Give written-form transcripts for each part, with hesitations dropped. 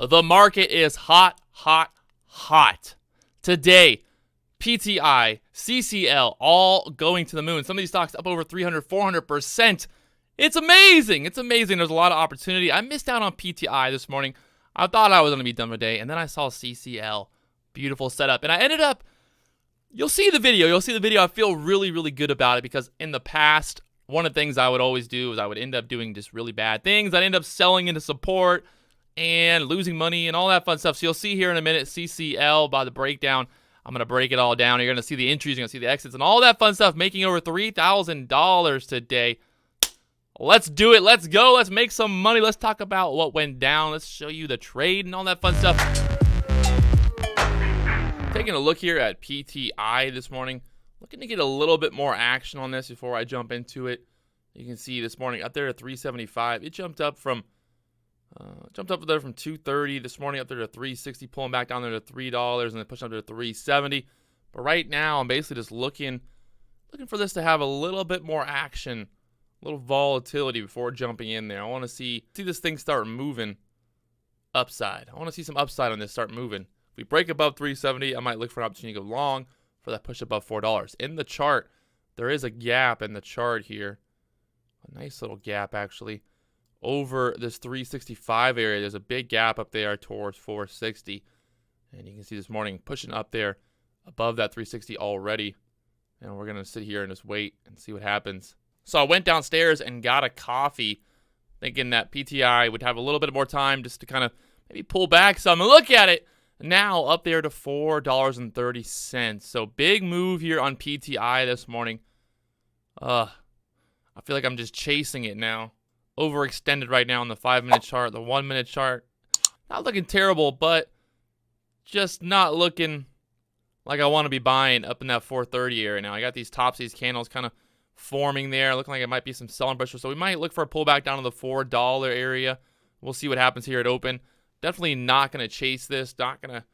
The market is hot, hot, hot. Today, PTI, CCL, all going to the moon. Some of these stocks up over 300, 400%. It's amazing. It's amazing. There's a lot of opportunity. I missed out on PTI this morning. I thought I was going to be done today, and then I saw CCL. Beautiful setup. And I ended up, you'll see the video. I feel really, really good about it because in the past, one of the things I would always do is I would end up doing just really bad things. I'd end up selling into support and losing money and all that fun stuff. So you'll see here in a minute, CCL by the breakdown. I'm going to break it all down. You're going to see the entries, you're going to see the exits, and all that fun stuff, making over $3,000 today. Let's do it. Let's go. Let's make some money. Let's talk about what went down. Let's show you the trade and all that fun stuff. Taking a look here at PTI this morning. Looking to get a little bit more action on this before I jump into it. You can see this morning up there at 375. It jumped up from there from 230 this morning up there to 360, pulling back down there to $3, and then pushing up to 370. But right now, I'm basically just looking for this to have a little bit more action, a little volatility before jumping in there. I want to see this thing start moving upside. I want to see some upside on this start moving. If we break above 370, I might look for an opportunity to go long for that push above $4. In the chart, there is a gap in the chart here. A nice little gap, actually. Over this 365 area, there's a big gap up there towards 460. And you can see this morning pushing up there above that 360 already. And we're going to sit here and just wait and see what happens. So I went downstairs and got a coffee, thinking that PTI would have a little bit more time just to kind of maybe pull back some. And look at it. Now up there to $4.30. So big move here on PTI this morning. I feel like I'm just chasing it now. Overextended right now on the 5-minute chart, the 1-minute chart. Not looking terrible, but just not looking like I want to be buying up in that 430 area now. I got these tops, these candles kind of forming there, looking like it might be some selling pressure. So we might look for a pullback down to the $4 area. We'll see what happens here at open. Definitely not going to chase this, not going to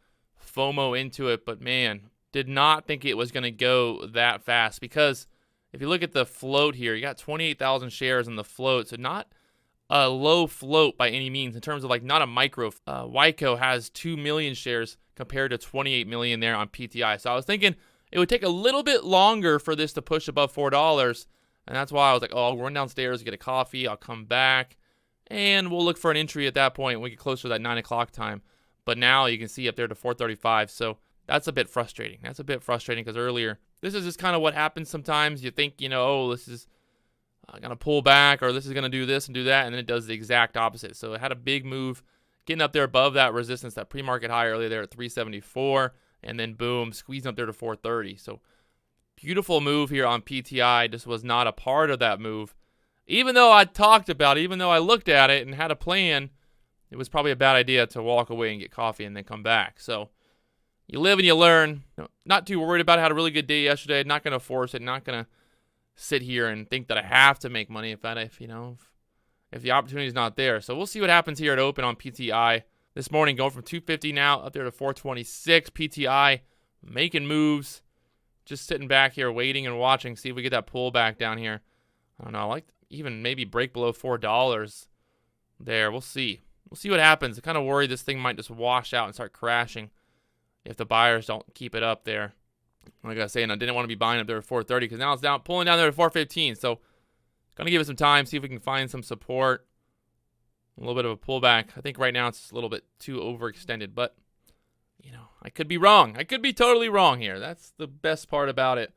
FOMO into it, but man, did not think it was going to go that fast because if you look at the float here, you got 28,000 shares in the float, so not a low float by any means in terms of like not a micro. YECO has 2 million shares compared to 28 million there on PTI. So I was thinking it would take a little bit longer for this to push above $4, and that's why I was like, oh, I'll run downstairs, get a coffee, I'll come back. And we'll look for an entry at that point when we get closer to that 9 o'clock time. But now you can see up there to 435. So that's a bit frustrating. That's a bit frustrating because earlier, this is just kind of what happens sometimes. You think, oh, this is going to pull back or this is going to do this and do that. And then it does the exact opposite. So it had a big move getting up there above that resistance, that pre-market high earlier there at 374. And then boom, squeezing up there to 430. So beautiful move here on PTI. Just was not a part of that move. Even though I talked about it, even though I looked at it and had a plan, it was probably a bad idea to walk away and get coffee and then come back. So you live and you learn. Not too worried about it. Had a really good day yesterday. Not going to force it. Not going to sit here and think that I have to make money if the opportunity is not there. So we'll see what happens here at open on PTI. This morning going from 250 now up there to 426. PTI making moves. Just sitting back here waiting and watching. See if we get that pullback down here. I don't know. I like even maybe break below $4 there. We'll see. We'll see what happens. I'm kind of worried this thing might just wash out and start crashing if the buyers don't keep it up there. Like I was saying, I didn't want to be buying up there at 430 because now it's down, pulling down there to 415. So going to give it some time, see if we can find some support. A little bit of a pullback. I think right now it's a little bit too overextended, but I could be wrong. I could be totally wrong here. That's the best part about it.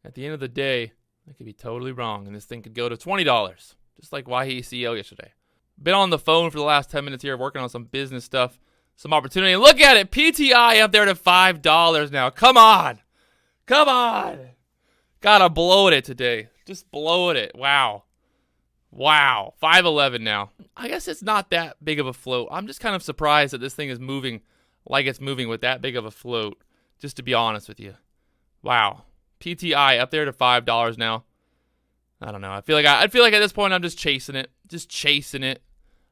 At the end of the day, I could be totally wrong, and this thing could go to $20, just like YECO yesterday. Been on the phone for the last 10 minutes here, working on some business stuff, some opportunity. And look at it, PTI up there to $5 now. Come on. Come on. Gotta blow it today. Just blowing it. Wow. 511 now. I guess it's not that big of a float. I'm just kind of surprised that this thing is moving like it's moving with that big of a float, just to be honest with you. Wow. PTI up there to $5 now. I don't know. I feel like at this point I'm just chasing it.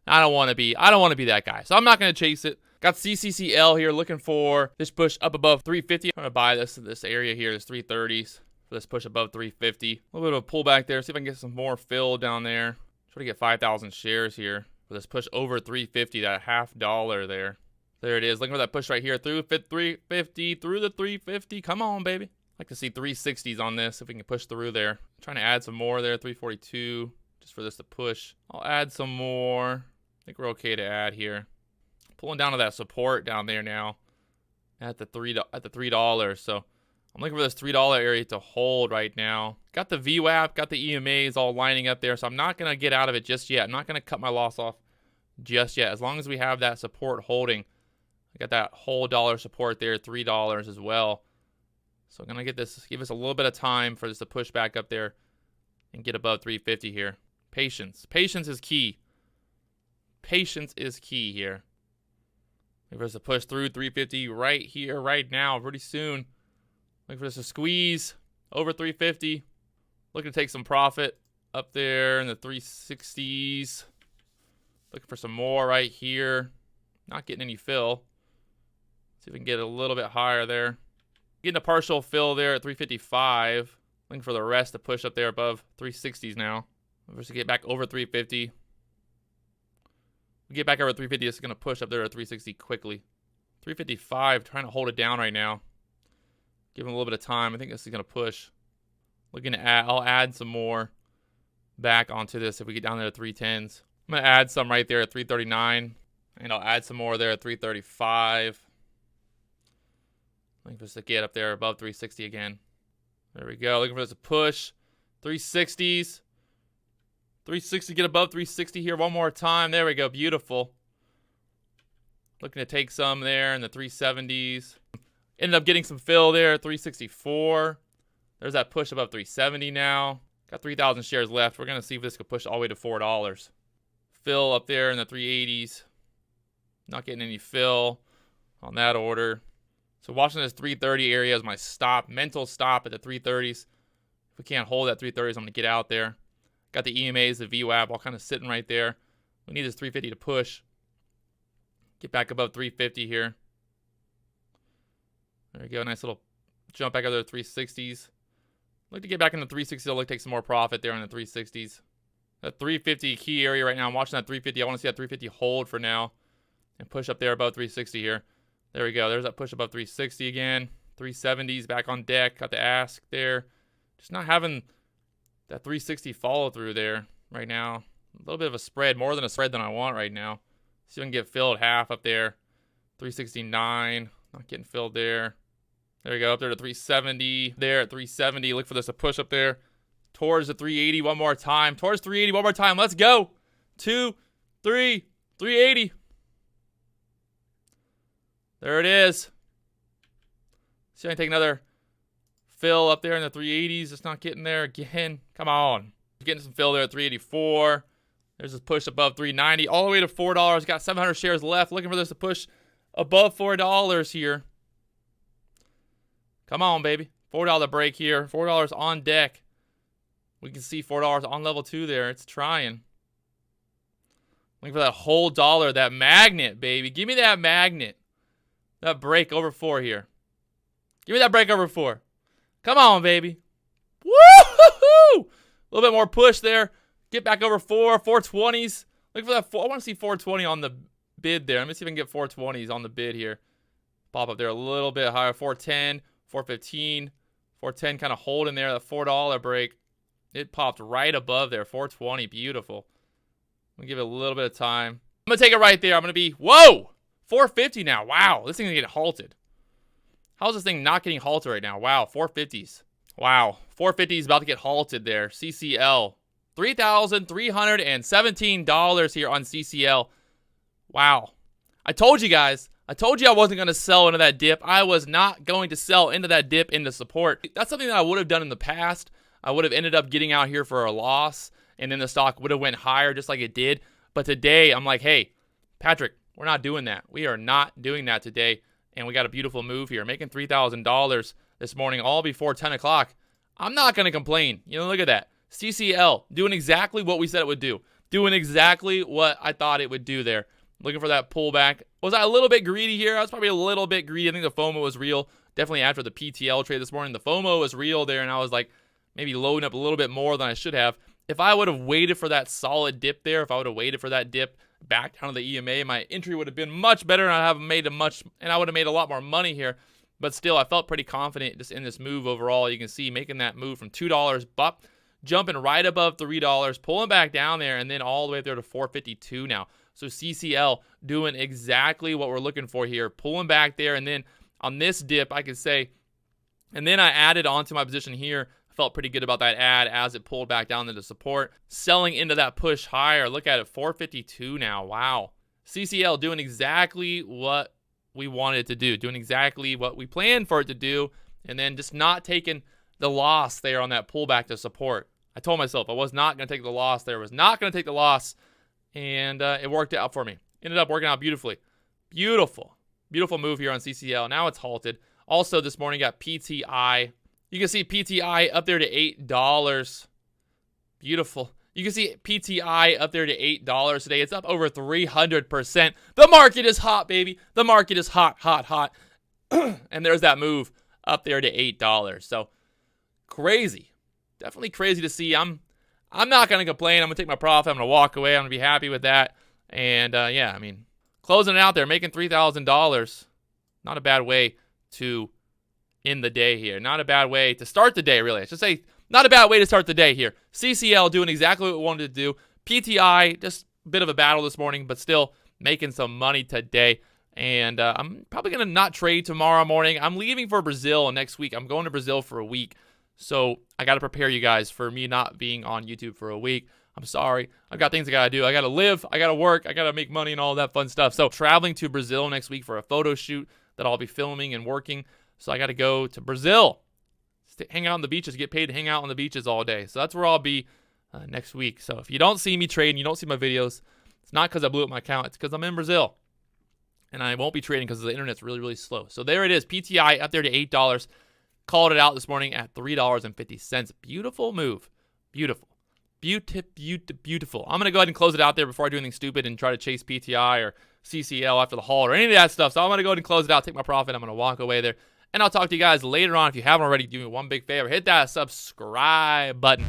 I don't want to be that guy. So I'm not going to chase it. Got CCCL here looking for this push up above 350. I'm going to buy this area here, this 330s. For this push above 350. A little bit of a pullback there. See if I can get some more fill down there. Try to get 5,000 shares here. for this push over 350, that $0.50 there. There it is. Looking for that push right here through 350, through the 350. Come on, baby. I'd like to see 360s on this if we can push through there. Trying to add some more there, 342, just for this to push. I'll add some more. I think we're okay to add here. Pulling down to that support down there now at the $3. So I'm looking for this $3 area to hold right now. Got the VWAP, got the EMAs all lining up there, so I'm not going to get out of it just yet. I'm not going to cut my loss off just yet. As long as we have that support holding. I got that whole dollar support there, $3 as well. So I'm going to give us a little bit of time for this to push back up there and get above 350 here. Patience. Patience is key. Patience is key here. Looking for us to push through 350 right here, right now, pretty soon. Looking for us to squeeze over 350. Looking to take some profit up there in the 360s. Looking for some more right here. Not getting any fill. See if we can get a little bit higher there. Getting a partial fill there at 355. Looking for the rest to push up there above 360s now. Looking to get back over 350. We get back over 350, it's going to push up there at 360 quickly. 355, trying to hold it down right now. Give him a little bit of time. I think this is going to push. Looking to add, I'll add some more back onto this if we get down there to 310s. I'm going to add some right there at 339. And I'll add some more there at 335. Looking for us to get up there above 360 again. There we go. Looking for us to push. 360s. 360, get above 360 here one more time. There we go. Beautiful. Looking to take some there in the 370s. Ended up getting some fill there at 364. There's that push above 370 now. Got 3,000 shares left. We're going to see if this could push all the way to $4. Fill up there in the 380s. Not getting any fill on that order. So watching this 330 area as my stop. Mental stop at the 330s. If we can't hold that 330s, I'm going to get out there. Got the EMAs, the VWAP, all kind of sitting right there. We need this 350 to push. Get back above 350 here. There we go. Nice little jump back up to the 360s. Look to get back into 360s. I'll look to take some more profit there in the 360s. That 350 key area right now. I'm watching that 350. I want to see that 350 hold for now. And push up there above 360 here. There we go. There's that push above 360 again. 370s back on deck. Got the ask there. Just not having that 360 follow through there right now. A little bit of a spread, more than a spread than I want right now. See if I can get filled half up there. 369, not getting filled there. There we go, up there to 370. There at 370, look for this to push up there towards the 380 one more time. Towards 380 one more time, let's go. 2, 3, 380. There it is. See if I can take another fill up there in the 380s. It's not getting there again. Come on. Getting some fill there at 384. There's this push above 390. All the way to $4. Got 700 shares left. Looking for this to push above $4 here. Come on, baby. $4 break here. $4 on deck. We can see $4 on level 2 there. It's trying. Looking for that whole dollar. That magnet, baby. Give me that magnet. That break over 4 here. Give me that break over 4. Come on, baby. Woo-hoo-hoo! A little bit more push there. Get back over 420s. Look for that. I want to see 420 on the bid there. Let me see if I can get 420s on the bid here. Pop up there a little bit higher. 410, 415, 410 kind of holding there. That $4 break. It popped right above there. 420. Beautiful. I'm going to give it a little bit of time. I'm going to take it right there. I'm going to be, whoa! 450 now. Wow. This thing's going to get halted. How's this thing not getting halted right now? Wow, 450s. Wow, 450s about to get halted there. CCL, $3,317 here on CCL. Wow. I told you guys. I told you I wasn't going to sell into that dip. I was not going to sell into that dip into support. That's something that I would have done in the past. I would have ended up getting out here for a loss, and then the stock would have went higher just like it did. But today, I'm like, hey, Patrick, we're not doing that. We are not doing that today. And we got a beautiful move here. Making $3,000 this morning, all before 10 o'clock. I'm not going to complain. You know, look at that. CCL, doing exactly what we said it would do. Doing exactly what I thought it would do there. Looking for that pullback. Was I a little bit greedy here? I was probably a little bit greedy. I think the FOMO was real. Definitely after the PTL trade this morning, the FOMO was real there. And I was like, maybe loading up a little bit more than I should have. If I would have waited for that solid dip there, if I would have waited for that dip back down to the EMA, my entry would have been much better, and I would have made a lot more money here. But still, I felt pretty confident just in this move overall. You can see making that move from $2, but jumping right above $3, pulling back down there, and then all the way up there to $4.52 now. So CCL doing exactly what we're looking for here, pulling back there, and then on this dip, I could say, and then I added onto my position here. I felt pretty good about that add as it pulled back down into support, selling into that push higher. Look at it, $4.52 now. Wow. CCL doing exactly what we wanted it to do, doing exactly what we planned for it to do, and then just not taking the loss there on that pullback to support. I told myself I was not going to take the loss there, was not going to take the loss, and it worked out for me. Ended up working out beautifully. Beautiful move here on CCL. Now it's halted. Also this morning got PTI. You can see PTI up there to $8. Beautiful. You can see PTI up there to $8 today. It's up over 300%. The market is hot, baby. The market is hot, hot, hot. And there's that move up there to $8. So crazy. Definitely crazy to see. I'm not going to complain. I'm going to take my profit. I'm going to walk away. I'm going to be happy with that. And yeah, I mean, closing it out there, making $3,000. Not a bad way to end the day here. Not a bad way to start the day, really. I should say, not a bad way to start the day here. CCL doing exactly what we wanted to do. PTI, just a bit of a battle this morning, but still making some money today. And I'm probably going to not trade tomorrow morning. I'm leaving for Brazil next week. I'm going to Brazil for a week. So I got to prepare you guys for me not being on YouTube for a week. I'm sorry. I've got things I got to do. I got to live. I got to work. I got to make money and all that fun stuff. So traveling to Brazil next week for a photo shoot that I'll be filming and working. So I got to go to Brazil, hang out on the beaches, get paid to hang out on the beaches all day. So that's where I'll be next week. So if you don't see me trading, you don't see my videos, it's not because I blew up my account. It's because I'm in Brazil. And I won't be trading because the internet's really, really slow. So there it is. PTI up there to $8. Called it out this morning at $3.50. Beautiful move. Beautiful. Beautiful. I'm going to go ahead and close it out there before I do anything stupid and try to chase PTI or CCL after the halt or any of that stuff. So I'm going to go ahead and close it out, take my profit. I'm going to walk away there. And I'll talk to you guys later on. If you haven't already, do me one big favor. Hit that subscribe button.